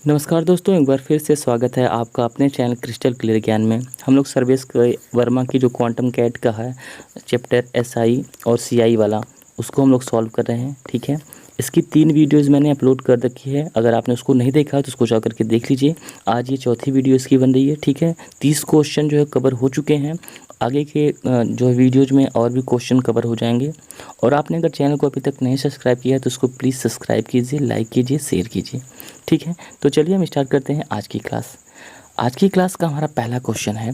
नमस्कार दोस्तों, एक बार फिर से स्वागत है आपका अपने चैनल क्रिस्टल क्लियर ज्ञान में। हम लोग सर्वेश वर्मा की जो क्वांटम कैट का है चैप्टर एसआई और सीआई वाला, उसको हम लोग सॉल्व कर रहे हैं। ठीक है, इसकी 3 वीडियोज़ मैंने अपलोड कर रखी है। अगर आपने उसको नहीं देखा तो उसको जा करके देख लीजिए। आज ये चौथी वीडियो इसकी बन रही है। ठीक है, 30 क्वेश्चन जो है कवर हो चुके हैं। आगे के जो वीडियोज़ में और भी क्वेश्चन कवर हो जाएंगे। और आपने अगर चैनल को अभी तक नहीं सब्सक्राइब किया है तो उसको प्लीज़ सब्सक्राइब कीजिए, लाइक कीजिए, शेयर कीजिए। ठीक है, तो चलिए हम स्टार्ट करते हैं आज की क्लास। आज की क्लास का हमारा पहला क्वेश्चन है,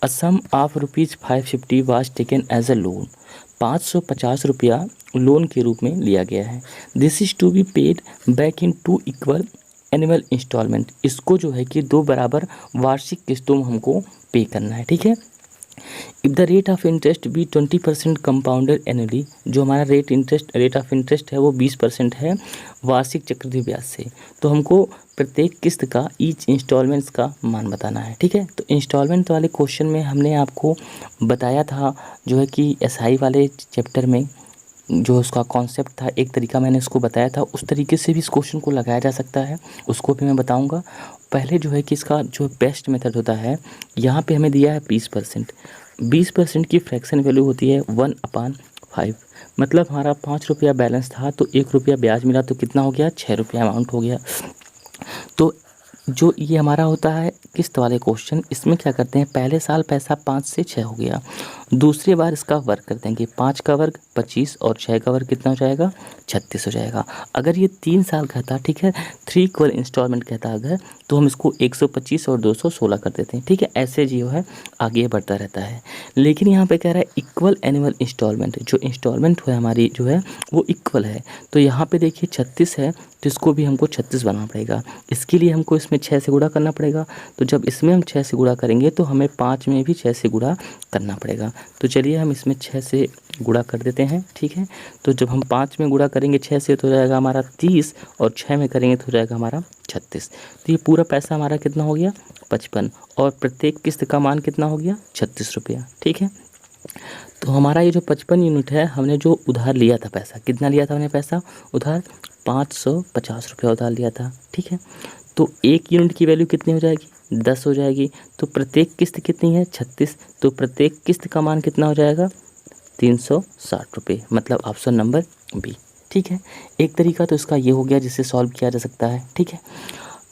a sum of ₹550 was taken as a loan. 550 रुपया लोन के रूप में लिया गया है। This is to be paid back in 2 equal annual instalment. इसको जो है कि 2 बराबर वार्षिक किस्तों में हमको पे करना है। ठीक है, if the rate of interest be 20% compounded annually, जो हमारा रेट ऑफ इंटरेस्ट है वो 20% है वार्षिक चक्रवृद्धि ब्याज से। तो हमको प्रत्येक किस्त का ईच इंस्टॉलमेंट्स का मान बताना है। ठीक है, तो इंस्टॉलमेंट वाले क्वेश्चन में हमने आपको बताया था जो है कि एसआई वाले चैप्टर में जो उसका कॉन्सेप्ट था, एक तरीका मैंने इसको बताया था, उस तरीके से भी इस क्वेश्चन को लगाया जा सकता है, उसको भी मैं बताऊंगा। पहले जो है कि इसका जो बेस्ट मेथड होता है, यहाँ पे हमें दिया है 20%। 20% की फ्रैक्शन वैल्यू होती है 1/5। मतलब हमारा 5 रुपया बैलेंस था तो 1 रुपया ब्याज मिला तो कितना हो गया, 6 रुपया अमाउंट हो गया। तो जो ये हमारा होता है किस्त वाले क्वेश्चन, इसमें क्या करते हैं, पहले साल पैसा 5 से 6 हो गया, दूसरी बार इसका वर्ग कर देंगे, 5 का वर्ग 25 और 6 का वर्ग कितना हो जाएगा, 36 हो जाएगा। अगर ये 3 साल का था, ठीक है, 3 इक्वल इंस्टॉलमेंट कहता अगर, तो हम इसको 125 और 216 कर देते हैं। ठीक है, ऐसे जो है आगे बढ़ता रहता है। लेकिन यहाँ पे कह रहा है इक्वल एनुअल इंस्टॉलमेंट, जो इंस्टॉलमेंट है हमारी जो है वो इक्वल है। तो यहाँ पे देखिए 36 है, तो इसको भी हमको 36 बनाना पड़ेगा। इसके लिए हमको इसमें 6 से गुणा करना पड़ेगा। तो जब इसमें हम 6 से गुणा करेंगे तो हमें 5 में भी 6 से गुणा करना पड़ेगा। तो चलिए हम इसमें 6 से गुणा कर देते हैं। ठीक है, तो जब हम 5 में गुणा करेंगे 6 से तो हो जाएगा हमारा 30, और 6 में करेंगे तो हो जाएगा हमारा 36। तो ये पूरा पैसा हमारा कितना हो गया, 55, और प्रत्येक किस्त का मान कितना हो गया, 36 रुपया। ठीक है, तो हमारा ये जो 55 यूनिट है, हमने जो उधार लिया था पैसा, कितना लिया था हमने पैसा उधार, 550 रुपया उधार लिया था। ठीक है, तो 1 यूनिट की वैल्यू कितनी हो जाएगी, 10 हो जाएगी। तो प्रत्येक किस्त कितनी है, 36, तो प्रत्येक किस्त का मान कितना हो जाएगा, 360 रुपये, मतलब ऑप्शन नंबर बी। ठीक है, एक तरीका तो इसका ये हो गया जिससे सॉल्व किया जा सकता है। ठीक है,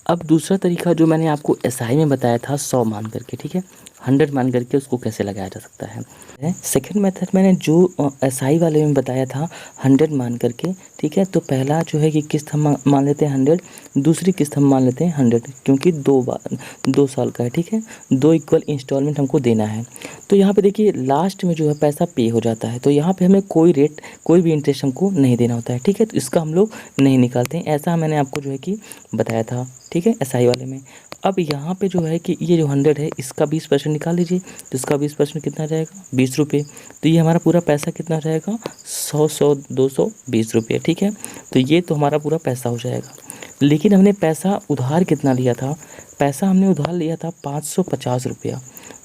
अब दूसरा तरीका जो मैंने आपको एसआई में बताया था 100 मान करके, ठीक है, 100 मान करके उसको कैसे लगाया जा सकता है। सेकंड मेथड मैंने जो एसआई वाले में बताया था 100 मान करके। ठीक है, तो पहला जो है कि किस्त हम मान लेते हैं 100, दूसरी किस्त हम मान लेते हैं 100, क्योंकि 2 साल का है। ठीक है, 2 इक्वल इंस्टॉलमेंट हमको देना है। तो यहाँ पे देखिए लास्ट में जो है पैसा पे हो जाता है, तो यहाँ पे हमें कोई रेट, कोई भी इंटरेस्ट हमको नहीं देना होता है। ठीक है, तो इसका हम लोग नहीं निकालते हैं, ऐसा मैंने आपको जो है कि बताया था। ठीक है, एसआई वाले में। अब यहाँ पे जो है कि ये जो 100 है इसका 20% निकाल लीजिए, तो इसका 20% कितना जाएगा, 20 रुपये। तो ये हमारा पूरा पैसा कितना जाएगा, 100 220 रुपये। ठीक है, तो ये तो हमारा पूरा पैसा हो जाएगा। लेकिन हमने पैसा उधार कितना लिया था, पैसा हमने उधार लिया था 550 रुपया।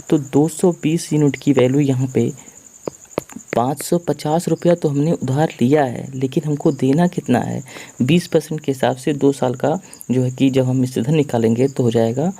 तो 220 यूनिट की वैल्यू यहाँ पे 550 रुपया तो हमने उधार लिया है, लेकिन हमको देना कितना है, 20% के हिसाब से 2 साल का जो है कि जब हम इससे धन निकालेंगे तो हो जाएगा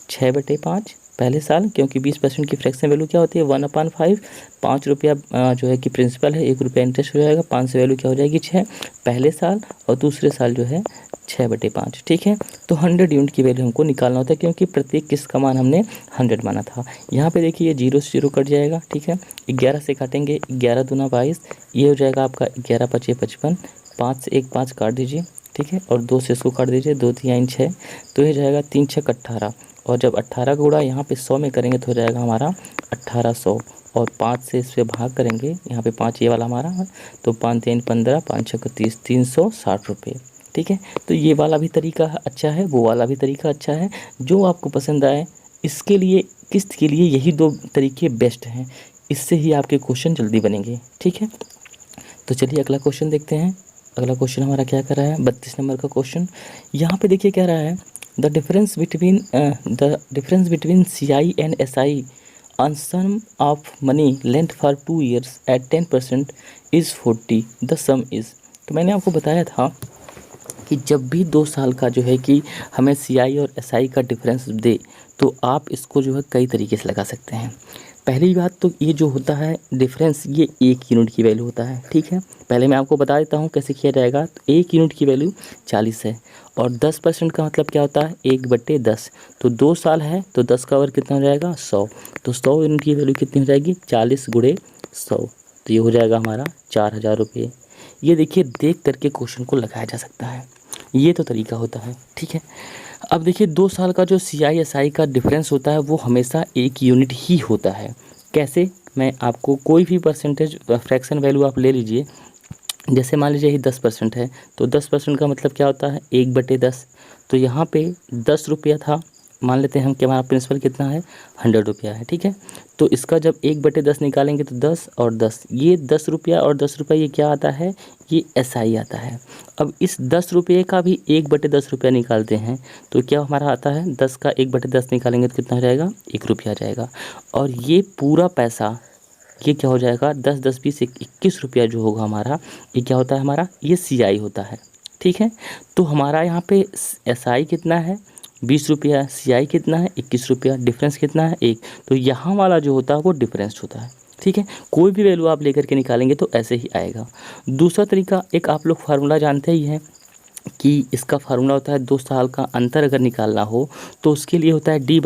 6/5 पहले साल, क्योंकि 20% की फ्रैक्शन वैल्यू क्या होती है, 1/5। 5 रुपया जो है कि प्रिंसिपल है, 1 रुपया इंटरेस्ट हो जाएगा, 5 से वैल्यू क्या हो जाएगी 6 पहले साल, और दूसरे साल जो है 6/5। ठीक है, तो 100 यूनिट की वैल्यू हमको निकालना होता है, क्योंकि प्रत्येक किस्त का मान हमने 100 माना था। यहाँ पे देखिए 0 से 0 कट जाएगा। ठीक है, 11 से काटेंगे, 11 दूना 22, ये हो जाएगा आपका 11 पचे 55, 5 से 1 5 काट दीजिए। ठीक है, और 2 से इसको काट दीजिए, 2 3 6, तो ये जाएगा 3 6 18, और जब 18 का गुणा यहाँ पे 100 में करेंगे तो हो जाएगा हमारा 1800, और 5 से इस पर भाग करेंगे, यहाँ पे 5 ये वाला हमारा है, तो 5 3 15, 5 6 30, 360 रुपये। ठीक है, तो ये वाला भी तरीका अच्छा है, वो वाला भी तरीका अच्छा है, जो आपको पसंद आए। इसके लिए किस्त के लिए यही 2 तरीके बेस्ट हैं, इससे ही आपके क्वेश्चन जल्दी बनेंगे। ठीक है, तो चलिए अगला क्वेश्चन देखते हैं। अगला क्वेश्चन हमारा क्या कर रहा है, 32 नंबर का क्वेश्चन। यहाँ पे देखिए कह रहा है the difference between CI and SI on sum of money lent for 2 years at 10% is 40, the sum is. तो मैंने आपको बताया था कि जब भी 2 साल का जो है कि हमें सीआई और एसआई का डिफरेंस दे, तो आप इसको जो है कई तरीके से लगा सकते हैं। पहली बात तो ये जो होता है डिफरेंस, ये 1 यूनिट की वैल्यू होता है, ठीक है। पहले मैं आपको बता देता हूँ कैसे किया जाएगा। तो 1 यूनिट की वैल्यू 40 है और 10% का मतलब क्या होता है 1/10। तो 2 साल है तो 10 का वर्ग कितना हो जाएगा 100। तो 100 यूनिट की वैल्यू कितनी हो जाएगी 40 × 100। तो ये हो जाएगा हमारा 4000 रुपये। ये देखिए देख करके क्वेश्चन को लगाया जा सकता है, ये तो तरीका होता है, ठीक है। अब देखिए 2 साल का जो सीआई एसआई का डिफरेंस होता है वो हमेशा 1 यूनिट ही होता है। कैसे, मैं आपको कोई भी परसेंटेज फ्रैक्शन वैल्यू आप ले लीजिए। जैसे मान लीजिए ये 10% है तो 10% का मतलब क्या होता है 1/10। तो यहाँ पे 10 रुपया था, मान लेते हैं हम कि हमारा प्रिंसिपल कितना है 100 रुपया है, ठीक है। तो इसका जब 1/10 निकालेंगे तो 10 और 10, ये 10 रुपया और 10 रुपया ये क्या आता है, ये एसआई आता है। अब इस 10 रुपये का भी 1/10 रुपया निकालते हैं तो क्या हमारा आता है 10 का 1/10 निकालेंगे तो कितना हो जाएगा 1 रुपया आ जाएगा। और ये पूरा पैसा ये क्या हो जाएगा 10 10 20 21 रुपया जो होगा हमारा, ये क्या होता है हमारा, ये सीआई होता है, ठीक है। तो हमारा यहाँ पे एसआई कितना है 20 रुपया, सीआई कितना है 21 रुपया, डिफरेंस कितना है 1। तो यहाँ वाला जो होता है वो डिफरेंस होता है, ठीक है। कोई भी वैल्यू आप लेकर के निकालेंगे तो ऐसे ही आएगा। दूसरा तरीका, एक आप लोग फार्मूला जानते ही हैं कि इसका फार्मूला होता है 2 साल का अंतर अगर निकालना हो तो उसके लिए होता है D =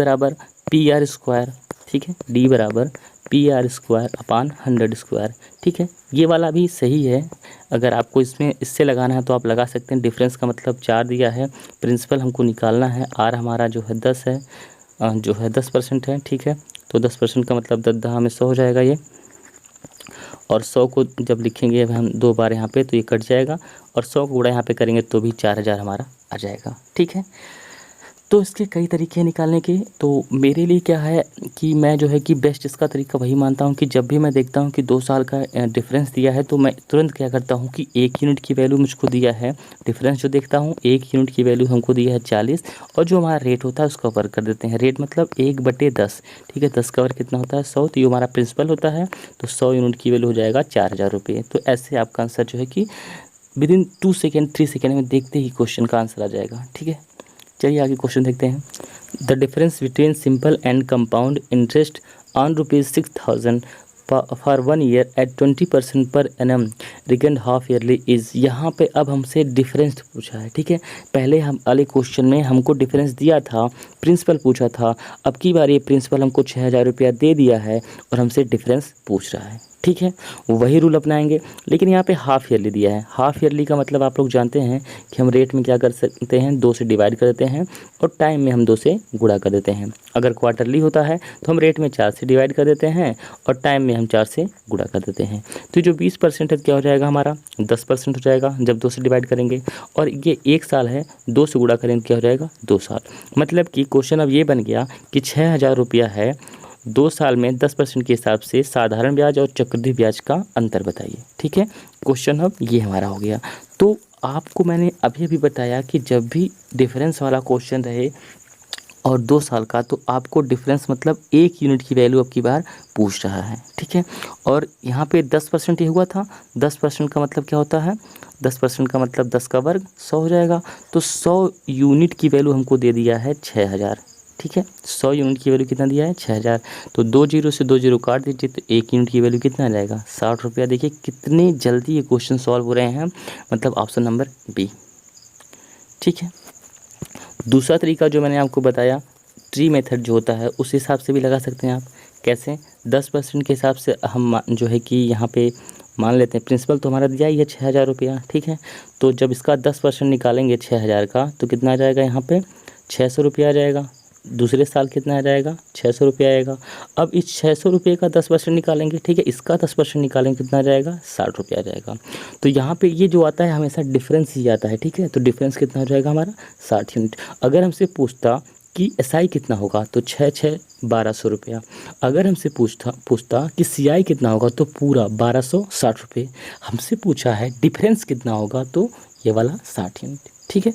PR², ठीक है। D = PR²/100², ठीक है। ये वाला भी सही है, अगर आपको इसमें इससे लगाना है तो आप लगा सकते हैं। डिफरेंस का मतलब 4 दिया है, प्रिंसिपल हमको निकालना है, R हमारा जो है 10 है, जो है 10% है, ठीक है। तो 10% का मतलब 10 में 100 हो जाएगा ये, और 100 को जब लिखेंगे हम 2 बार यहाँ पे तो ये कट जाएगा, और 100 को गुणा यहाँ पे करेंगे तो भी 4000 हमारा आ जाएगा, ठीक है। तो इसके कई तरीके हैं निकालने के। तो मेरे लिए क्या है कि मैं जो है कि बेस्ट इसका तरीका वही मानता हूँ कि जब भी मैं देखता हूँ कि 2 साल का डिफरेंस दिया है तो मैं तुरंत क्या करता हूँ कि 1 यूनिट की वैल्यू मुझको दिया है, डिफरेंस जो देखता हूँ 1 यूनिट की वैल्यू हमको दिया है 40, और जो हमारा रेट होता है उसका वर्ग कर देते हैं। रेट मतलब 1/10, ठीक है। 10 का वर्ग कितना होता है 100, तो ये हमारा प्रिंसिपल होता है, तो 100 यूनिट की वैल्यू हो जाएगा 4000 रुपये। तो ऐसे आपका आंसर जो है कि विदिन 2 सेकेंड 3 सेकेंड में देखते ही क्वेश्चन का आंसर आ जाएगा, ठीक है। चलिए आगे क्वेश्चन देखते हैं। The difference between simple and compound interest on ₹6000 for 1 year at 20% per annum reckoned half yearly is. यहाँ पे अब हमसे डिफरेंस पूछा है, ठीक है। पहले हम वाले क्वेश्चन में हमको डिफरेंस दिया था, प्रिंसिपल पूछा था। अब की बार ये प्रिंसिपल हमको 6000 रुपया दे दिया है और हमसे डिफरेंस पूछ रहा है, ठीक है। वही रूल अपनाएंगे, लेकिन यहाँ पे हाफ ईयरली दिया है। हाफ ईयरली का मतलब आप लोग जानते हैं कि हम रेट में क्या कर सकते हैं 2 से डिवाइड कर देते हैं और टाइम में हम 2 से गुणा कर देते हैं। अगर क्वार्टरली होता है तो हम रेट में 4 से डिवाइड कर देते हैं और टाइम में हम 4 से गुणा कर देते हैं। तो जो 20% है क्या हो जाएगा हमारा 10% हो जाएगा जब 2 से डिवाइड करेंगे, और ये 1 साल है 2 से गुणा करेंगे क्या हो जाएगा 2 साल। मतलब कि क्वेश्चन अब ये बन गया कि 6000 रुपया है, 2 साल में 10% के हिसाब से साधारण ब्याज और चक्रवृद्धि ब्याज का अंतर बताइए, ठीक है। क्वेश्चन अब ये हमारा हो गया। तो आपको मैंने अभी अभी बताया कि जब भी डिफरेंस वाला क्वेश्चन रहे और 2 साल का, तो आपको डिफरेंस मतलब 1 यूनिट की वैल्यू अब की बार पूछ रहा है, ठीक है। और यहाँ पे 10% ही हुआ था, 10% का मतलब क्या होता है 10% का मतलब 10 का वर्ग 100 हो जाएगा। तो 100 यूनिट की वैल्यू हमको दे दिया है 6000, ठीक है। 100 यूनिट की वैल्यू कितना दिया है 6000। तो 2 जीरो से 2 जीरो काट दीजिए तो 1 यूनिट की वैल्यू कितना आ जाएगा 60 रुपया। देखिए कितनी जल्दी ये क्वेश्चन सॉल्व हो रहे हैं, मतलब ऑप्शन नंबर बी, ठीक है। दूसरा तरीका जो मैंने आपको बताया ट्री मेथड जो होता है उस हिसाब से भी लगा सकते हैं आप। कैसे 10% के हिसाब से हम जो है कि यहाँ पे मान लेते हैं प्रिंसिपल तो हमारा दिया ही है 6000 रुपया, ठीक है। तो जब इसका 10% निकालेंगे 6000 का तो कितना आ जाएगा यहाँ पे 600 रुपया आ जाएगा। दूसरे साल कितना आ जाएगा 600 रुपया आएगा। अब इस 600 रुपये का 10% निकालेंगे, ठीक है। इसका 10% निकालेंगे कितना आ जाएगा 60 रुपया आ जाएगा। तो यहाँ पे ये जो आता है हमेशा डिफरेंस ही आता है, ठीक है। तो डिफरेंस कितना हो जाएगा हमारा 60 यूनिट। अगर हमसे पूछता कि एसआई कितना होगा तो 6×6 = 1200 रुपया। अगर हमसे पूछता कि सीआई कितना होगा तो पूरा 1260 रुपये। हमसे पूछा है डिफरेंस कितना होगा तो ये वाला 60 यूनिट, ठीक है।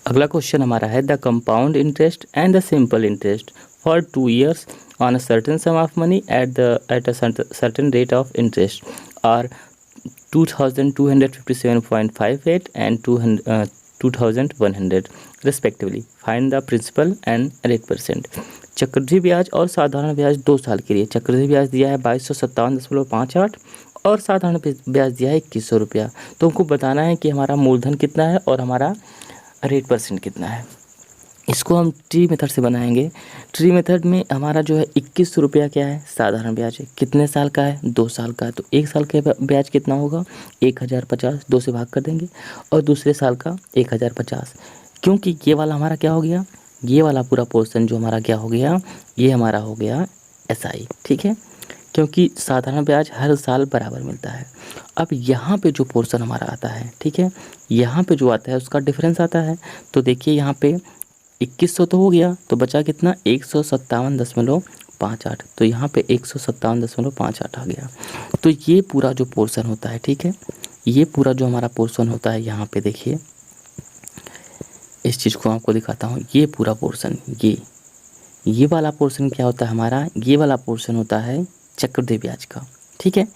अगला क्वेश्चन हमारा है the compound interest and the simple interest for 2 years on a certain sum of money at a certain rate of interest are 2257.58 and 2100 respectively. Find the principal and rate percent. चक्रवृद्धि ब्याज और साधारण ब्याज 2 साल के लिए। चक्रवृद्धि ब्याज दिया है 2257.58 और साधारण ब्याज दिया है 2100 रुपया। तो हमको बताना है कि हमारा मूलधन कितना है और हमारा रेट परसेंट कितना है। इसको हम ट्री मेथड से बनाएंगे। ट्री मेथड में हमारा जो है 2100 रुपया क्या है, साधारण ब्याज है। कितने साल का है, 2 साल का है। तो 1 साल का ब्याज कितना होगा, 1050, 2 से भाग कर देंगे, और दूसरे साल का 1050। क्योंकि ये वाला हमारा क्या हो गया, ये वाला पूरा पोर्शन जो हमारा क्या हो गया, ये हमारा हो गया SI, ठीक है, क्योंकि साधारण ब्याज हर साल बराबर मिलता है। अब यहाँ पे जो पोर्शन हमारा आता है, ठीक है, यहाँ पे जो आता है उसका डिफरेंस आता है। तो देखिए यहाँ पे 2100 तो हो गया, तो बचा कितना, 157.58। तो यहाँ पे 157.58 आ गया। तो ये पूरा जो पोर्शन होता है, ठीक है, ये पूरा जो हमारा पोर्शन होता है, यहाँ पे देखिए इस चीज़ को आपको दिखाता हूँ। ये पूरा पोर्शन, ये वाला पोर्शन क्या होता है हमारा, ये वाला पोर्शन होता है चक्रवृद्धि ब्याज का, ठीक है।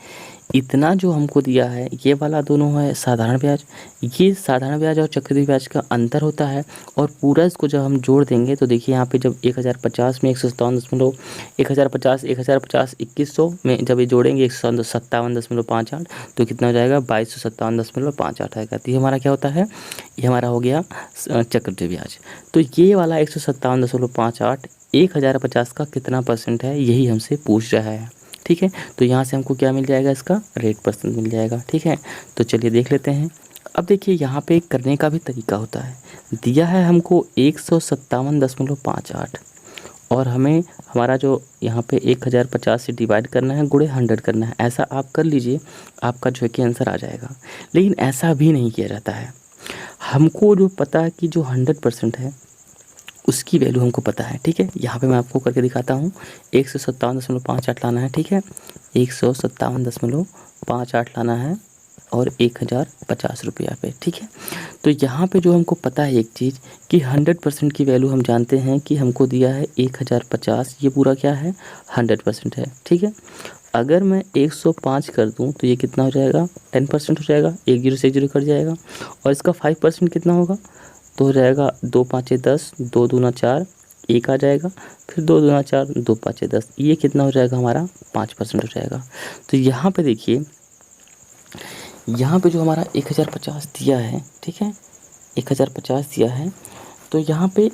इतना जो हमको दिया है ये वाला दोनों है साधारण ब्याज। ये साधारण ब्याज और चक्रवृद्धि ब्याज का अंतर होता है, और पूरा इसको जब हम जोड़ देंगे तो देखिए यहाँ पे जब 1050 में 1050 2100 में जब ये जोड़ेंगे 157.58 तो कितना हो जाएगा, 2257.58 आएगा। तो ये हमारा क्या होता है, ये हमारा हो गया चक्रवृद्धि ब्याज। तो ये वाला 157.58 1050 का कितना परसेंट है, यही हमसे पूछ रहा है, ठीक है। तो यहाँ से हमको क्या मिल जाएगा, इसका रेट परसेंट मिल जाएगा, ठीक है। तो चलिए देख लेते हैं। अब देखिए यहाँ पे करने का भी तरीका होता है। दिया है हमको 157.58 और हमें हमारा जो यहाँ पे 1050 से डिवाइड करना है, गुणे 100 करना है। ऐसा आप कर लीजिए, आपका जो है कि आंसर आ जाएगा। लेकिन ऐसा भी नहीं किया जाता है। हमको जो पता है कि जो 100% है उसकी वैल्यू हमको पता है, ठीक है। यहाँ पे मैं आपको करके दिखाता हूँ। 157.58 लाना है, ठीक है, 157.58 लाना है और 1050 रुपया पे, ठीक है। तो यहाँ पे जो हमको पता है एक चीज़ कि 100% की वैल्यू हम जानते हैं कि हमको दिया है 1050। ये पूरा क्या है, 100% है, ठीक है। अगर मैं 105 कर दूँ तो ये कितना हो जाएगा, 10% हो जाएगा। 1 0 से 1 0 कट जाएगा, और इसका 5% कितना होगा, तो हो जाएगा 2 5 10, 2 दूना 4, 1 आ जाएगा, फिर 2 दूना 4, 2 5 10, ये कितना हो जाएगा हमारा, 5% हो जाएगा। तो यहाँ पे देखिए, यहाँ पे जो हमारा 1050 दिया है, ठीक है, 1050 दिया है, तो यहाँ पे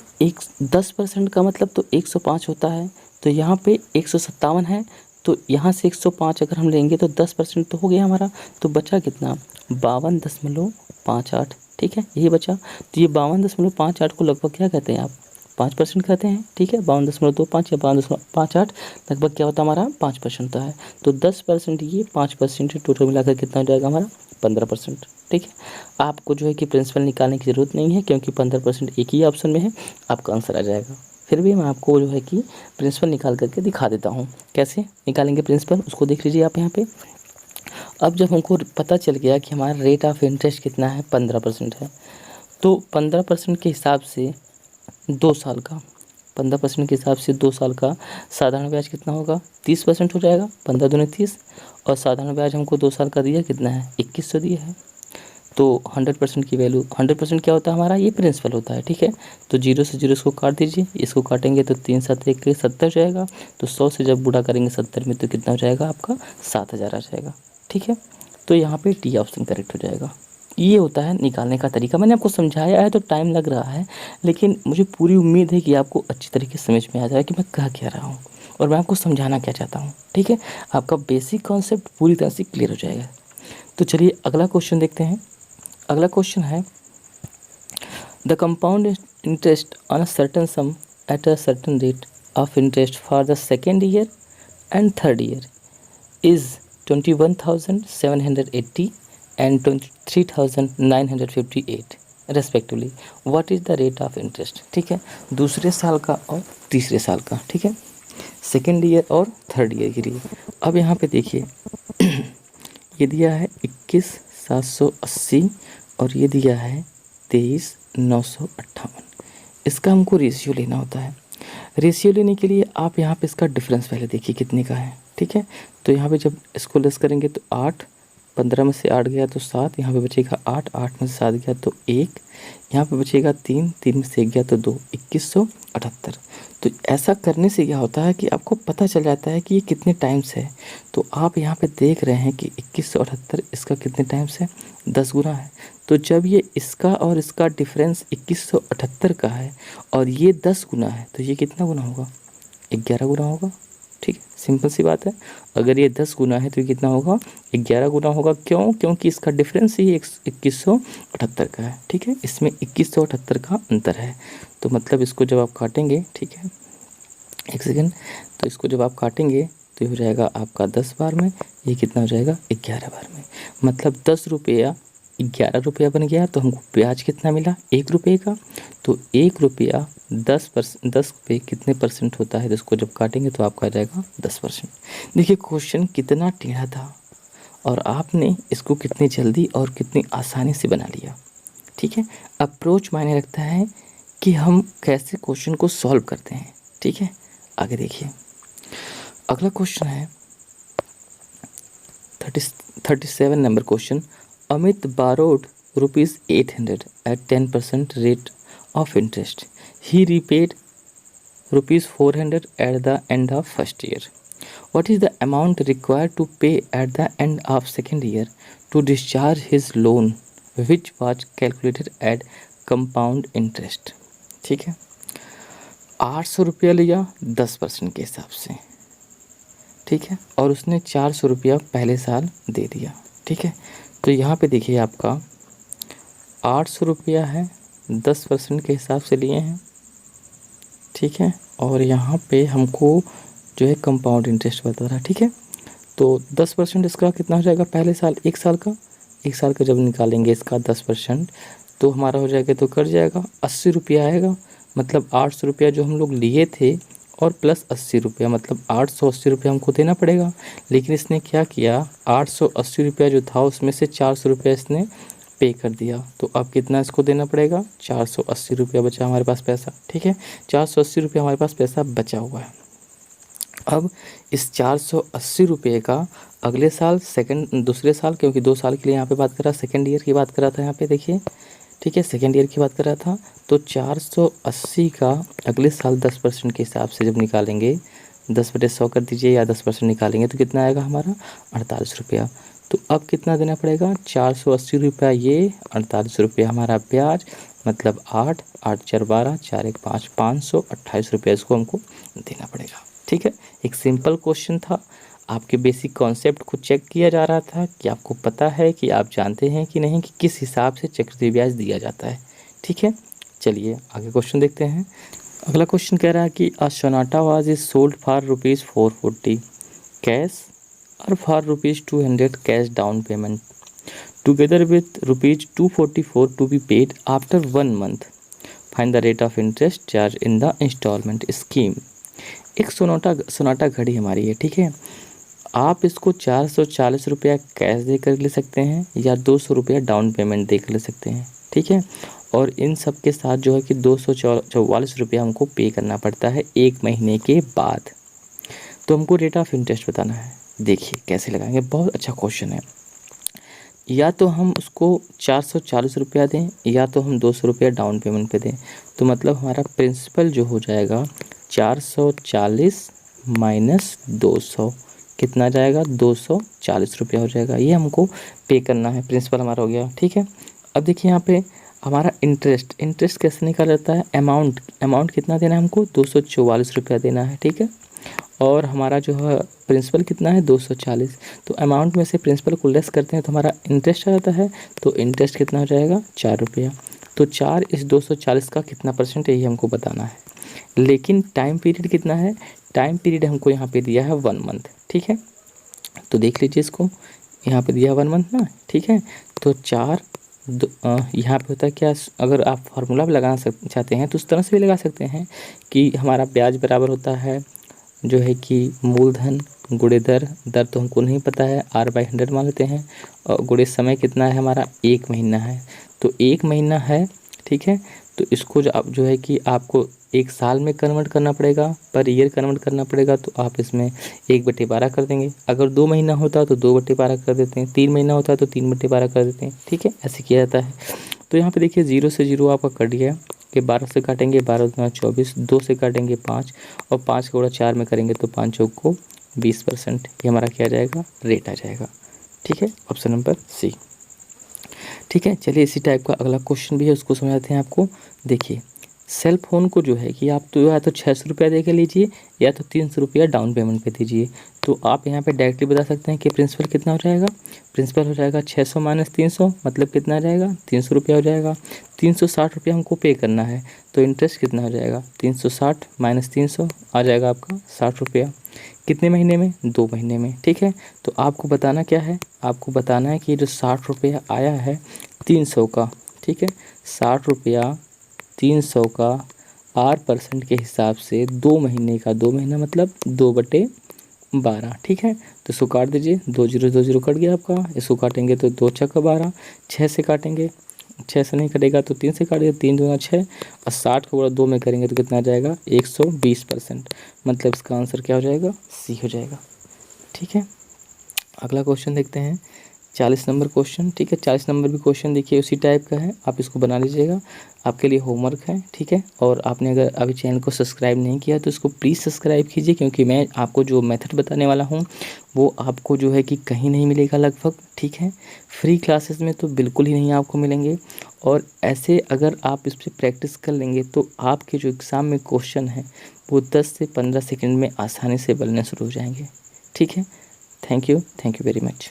10% का मतलब तो 105 होता है। तो यहाँ पे 157 है, तो यहाँ से 105 अगर हम लेंगे तो 10% तो हो गया हमारा। तो बचा कितना, 52.58, ठीक है, यही बचा। तो ये 52.58 को लगभग क्या कहते हैं आप, 5% कहते हैं, ठीक है। 52.25 या 52.58 लगभग क्या होता है हमारा, 5% होता है। तो 10% ये 5% टोटल मिलाकर कितना हो जाएगा हमारा, 15%, ठीक है। आपको जो है कि प्रिंसिपल निकालने की ज़रूरत नहीं है, क्योंकि 15% एक ही ऑप्शन में है, आपका आंसर आ जाएगा। फिर भी मैं आपको जो है कि प्रिंसिपल निकाल करके दिखा देता हूँ। कैसे निकालेंगे प्रिंसिपल, उसको देख लीजिए आप यहाँ पे। अब जब हमको पता चल गया कि हमारा रेट ऑफ इंटरेस्ट कितना है, 15% है, तो 15% के हिसाब से 2 साल का, 15% के हिसाब से 2 साल का साधारण ब्याज कितना होगा, 30% हो जाएगा। 15 दूनी 30, और साधारण ब्याज हमको 2 साल का दिया कितना है, 2100 दिया है। तो 100% की वैल्यू, 100% क्या होता है हमारा, ये प्रिंसिपल होता है, ठीक है। तो 0 से 0 इसको काट दीजिए, इसको काटेंगे तो 3 7 1 70 हो जाएगा। तो 100 से जब बूढ़ा करेंगे 70 में तो कितना हो जाएगा आपका, 7000 आ जाएगा, ठीक है। तो यहाँ पे डी ऑप्शन करेक्ट हो जाएगा। ये होता है निकालने का तरीका। मैंने आपको समझाया है तो टाइम लग रहा है, लेकिन मुझे पूरी उम्मीद है कि आपको अच्छी तरीके से समझ में आ जाए कि मैं कह क्या रहा हूँ और मैं आपको समझाना क्या चाहता हूँ, ठीक है। आपका बेसिक कॉन्सेप्ट पूरी तरह से क्लियर हो जाएगा। तो चलिए अगला क्वेश्चन देखते हैं। अगला क्वेश्चन है, the compound interest on a certain some eight a certain rate of interest for the second year and third year is 21,780 and 23,958 respectively. What is the rate of interest, ठीक है, दूसरे साल का और तीसरे साल का, ठीक है, सेकेंड ईयर और थर्ड ईयर के लिए। अब यहाँ पे देखिए ये दिया है 21,780 और ये दिया है 23,958। इसका हमको रेशियो लेना होता है। रेशियो लेने के लिए आप यहाँ पे इसका डिफरेंस पहले देखिए कितने का है, ठीक है। तो यहाँ पे जब इसको लेस करेंगे तो 8 15 में से 8 गया तो 7, यहाँ पे बचेगा 8, 8 में से 7 गया तो 1, यहाँ पे बचेगा 3, 3 में से 1 गया तो 2, 2178। तो ऐसा करने से क्या होता है कि आपको पता चल जाता है कि ये कितने टाइम्स है। तो आप यहाँ पे देख रहे हैं कि 2178 इसका कितने टाइम्स है, 10 गुना है। तो जब ये इसका और इसका डिफरेंस 2178 का है और ये 10 गुना है तो ये कितना गुना होगा, 11 गुना होगा। ठीक है, सिंपल सी बात है। अगर ये 10 गुना है तो ये कितना होगा, 11 गुना होगा। क्यों? क्योंकि इसका डिफरेंस ही 2178 का है। ठीक है, इसमें 2178 का अंतर है। तो मतलब इसको जब आप काटेंगे, ठीक है, एक सेकेंड, तो इसको जब आप काटेंगे तो ये हो जाएगा आपका 10 बार में, ये कितना हो जाएगा 11 बार में। मतलब 10 रुपया 11 रुपया बन गया। तो हमको ब्याज कितना मिला, 1 रुपये का। तो 1 रुपया 10 पे कितने परसेंट होता है, तो इसको जब काटेंगे तो आपका आ जाएगा 10%। देखिए क्वेश्चन कितना टेढ़ा था और आपने इसको कितनी जल्दी और कितनी आसानी से बना लिया। ठीक है, अप्रोच मायने रखता है कि हम कैसे क्वेश्चन को सॉल्व करते हैं। ठीक है, आगे देखिए अगला क्वेश्चन है 37 number question. Amit borrowed ₹800 at 10% rate of interest. He repaid ₹400 at the end of first year. What is the amount required to pay at the end of second year to discharge his loan, which was calculated at compound interest? ठीक है, 800 रुपया लिया 10% के हिसाब से। ठीक है, और उसने 400 रुपया पहले साल दे दिया। ठीक है, तो यहाँ पे देखिए आपका 800 रुपया है, 10% के हिसाब से लिए हैं। ठीक है, और यहाँ पे हमको जो है कंपाउंड इंटरेस्ट बता रहा है। ठीक है, तो 10% इसका कितना हो जाएगा पहले साल, 1 साल का। 1 साल का जब निकालेंगे इसका 10% तो हमारा हो जाएगा, तो कट जाएगा 80 रुपया आएगा। मतलब 800 रुपया जो हम लोग लिए थे और प्लस 80 रुपया, मतलब 880 रुपया हमको देना पड़ेगा। लेकिन इसने क्या किया, 880 रुपया जो था उसमें से 400 रुपया इसने पे कर दिया। तो अब कितना इसको देना पड़ेगा, 480 रुपया बचा हमारे पास पैसा। ठीक है, 480 रुपया हमारे पास पैसा बचा हुआ है। अब इस 480 रुपये का अगले साल दूसरे साल, क्योंकि 2 साल के लिए यहाँ पे बात कर रहा, सेकेंड ईयर की बात कर रहा था यहाँ पे देखिए। ठीक है, सेकेंड ईयर की बात कर रहा था। तो 480 का अगले साल 10% के हिसाब से जब निकालेंगे, 10/100 कर दीजिए या 10% निकालेंगे तो कितना आएगा हमारा, 48 रुपया। तो अब कितना देना पड़ेगा, 480 रुपया ये, 48 रुपया हमारा ब्याज, मतलब 8, 8 4 12, 4 1 5, 528 रुपया इसको हमको देना पड़ेगा। ठीक है, एक सिंपल क्वेश्चन था। आपके बेसिक कॉन्सेप्ट को चेक किया जा रहा था कि आपको पता है कि आप जानते हैं कि नहीं कि किस हिसाब से चक्रवृद्धि ब्याज दिया जाता है। ठीक है, चलिए आगे क्वेश्चन देखते हैं। अगला क्वेश्चन कह रहा है कि a Sonata was is sold for ₹440 cash और for ₹200 cash down payment together with ₹244 to be paid after 1 month. Find the rate of interest charge in the instalment scheme. एक सोनाटा घड़ी हमारी है। ठीक है, आप इसको 440 रुपया कैश देकर ले सकते हैं या 200 रुपया डाउन पेमेंट देकर ले सकते हैं। ठीक है, और इन सब के साथ जो है कि 244 रुपया हमको पे करना पड़ता है 1 महीने के बाद। तो हमको रेट ऑफ इंटरेस्ट बताना है। देखिए कैसे लगाएंगे, बहुत अच्छा क्वेश्चन है। या तो हम उसको 440 रुपया दें या तो हम 200 रुपया डाउन पेमेंट पे दें। तो मतलब हमारा प्रिंसिपल जो हो जाएगा 440 माइनस 200 कितना जाएगा, 240 रुपया हो जाएगा। ये हमको पे करना है, प्रिंसिपल हमारा हो गया। ठीक है, अब देखिए यहाँ पे हमारा इंटरेस्ट कैसे निकाला जाता है, अमाउंट कितना देना है हमको, 244 रुपया देना है। ठीक है, और हमारा जो है प्रिंसिपल कितना है 240। तो अमाउंट में से प्रिंसिपल को लेस करते हैं तो हमारा इंटरेस्ट आ जाता है। तो इंटरेस्ट कितना हो जाएगा, 4 रुपया। तो 4 इस 240 का कितना परसेंट है ये हमको बताना है। लेकिन टाइम पीरियड कितना है, टाइम पीरियड हमको यहाँ पे दिया है 1 मंथ। ठीक है, तो देख लीजिए इसको, यहाँ पे दिया 1 मंथ ना। ठीक है, तो 4 यहाँ पे होता है क्या, अगर आप फार्मूला भी लगाना चाहते हैं तो उस तरह से भी लगा सकते हैं कि हमारा ब्याज बराबर होता है जो है कि मूलधन गुणे दर तो हमको नहीं पता है, R/100 मान लेते हैं, और गुणे समय कितना है हमारा 1 महीना है। तो 1 महीना है। ठीक है, तो इसको जो है कि आपको एक साल में कन्वर्ट करना पड़ेगा, पर ईयर कन्वर्ट करना पड़ेगा, तो आप इसमें 1/12 कर देंगे। अगर 2 महीना होता तो 2/12 कर देते हैं, 3 महीना होता है तो 3/12 कर देते हैं। ठीक है, ऐसे किया जाता है। तो यहाँ पे देखिए 0 से 0 आपका कट गया कि 12 से काटेंगे 12 दूना 24, 2 से काटेंगे 5 और 5 का गुणा 4 में करेंगे तो 5 चौक को 20%। ये हमारा क्या आ जाएगा, रेट आ जाएगा। ठीक है, ऑप्शन नंबर सी। ठीक है, चलिए इसी टाइप का अगला क्वेश्चन भी है, उसको समझाते हैं आपको। देखिए सेल फ़ोन को जो है कि आप तो या तो 600 रुपया दे के लीजिए या तो 300 रुपया डाउन पेमेंट पे दीजिए। तो आप यहाँ पे डायरेक्टली बता सकते हैं कि प्रिंसिपल कितना हो जाएगा। प्रिंसिपल हो जाएगा 600 माइनस 300, मतलब कितना आ जाएगा, 300 रुपया हो जाएगा। 360 रुपया हमको पे करना है, तो इंटरेस्ट कितना हो जाएगा, 360 माइनस 300 आ जाएगा आपका 60 रुपया। कितने महीने में, 2 महीने में। ठीक है, तो आपको बताना क्या है, आपको बताना है कि जो 60 रुपया आया है 300 का, ठीक है, 60 रुपया 300 का 8% के हिसाब से 2 महीने का, 2 महीना मतलब 2/12। ठीक है, तो इसको काट दीजिए, 2 0 2 0 कट गया आपका। इसको काटेंगे तो 2 छक्का 12, 6 से काटेंगे, 6 से नहीं कटेगा तो 3 से काटेंगे, 3 दूना 6 और 60 को 2 में करेंगे तो कितना आ जाएगा, 120%। मतलब इसका आंसर क्या हो जाएगा, सी हो जाएगा। ठीक है, अगला क्वेश्चन देखते हैं, 40 नंबर क्वेश्चन। ठीक है, 40 नंबर भी क्वेश्चन देखिए उसी टाइप का है, आप इसको बना लीजिएगा, आपके लिए होमवर्क है। ठीक है, और आपने अगर अभी चैनल को सब्सक्राइब नहीं किया तो इसको प्लीज़ सब्सक्राइब कीजिए, क्योंकि मैं आपको जो मेथड बताने वाला हूँ वो आपको जो है कि कहीं नहीं मिलेगा लगभग। ठीक है, फ्री क्लासेस में तो बिल्कुल ही नहीं आपको मिलेंगे। और ऐसे अगर आप इस पर प्रैक्टिस कर लेंगे तो आपके जो एग्ज़ाम में क्वेश्चन है वो 10 से 15 सेकेंड में आसानी से बनने शुरू हो जाएंगे। ठीक है, थैंक यू वेरी मच।